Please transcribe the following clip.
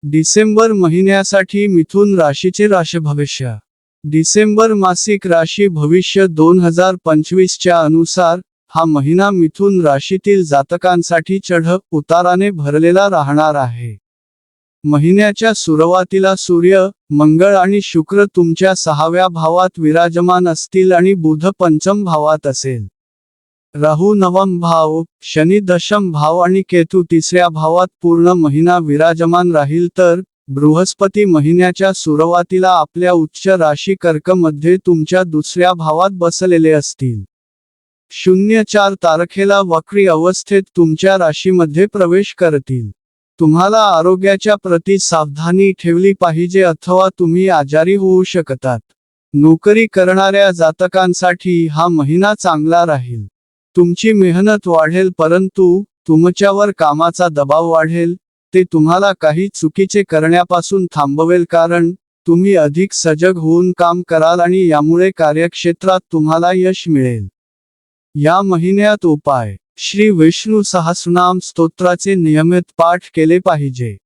डिसेंबर महिन्यासाठी मिथुन राशीचे राशी भविष्य. डिसेंबर मासिक राशी भविष्य 2025 च्या अनुसार हा महिना मिथुन राशीतील जातकांसाठी चढ-उताराने भरलेला राहणार आहे. महिन्याच्या सुरुवातीला सूर्य, मंगळ आणि शुक्र तुमच्या 6व्या भावात विराजमान असतील आणि बुध पंचम भावात असेल. राहू नवम भाव, शनी दशम भाव आणि केतू 3ऱ्या भावात पूर्ण महिना विराजमान राहील तर बृहस्पती महिन्याच्या सुरुवातीला आपल्या उच्च राशी कर्क मध्ये तुमच्या 2ऱ्या भावात बसलेले असतील. 04 तारखेला वक्री अवस्थेत तुमच्या राशीमध्ये प्रवेश करतील. तुम्हाला आरोग्याच्या प्रती सावधानी ठेवली पाहिजे अथवा तुम्ही आजारी होऊ शकतात. नोकरी करणाऱ्या जातकांसाठी हा महिना चांगला राहील. तुमची मेहनत वाढेल परंतु तुमच्यावर कामाचा दबाव वाढेल, ते तुम्हाला काही चुकीचे करण्यापासून थांबवेल कारण तुम्ही अधिक सजग होऊन काम कराल आणि यामुळे कार्यक्षेत्रात तुम्हाला यश मिळेल. या महिन्यात उपाय: श्री विष्णू सहस्रनाम स्तोत्राचे नियमित पाठ केले पाहिजे.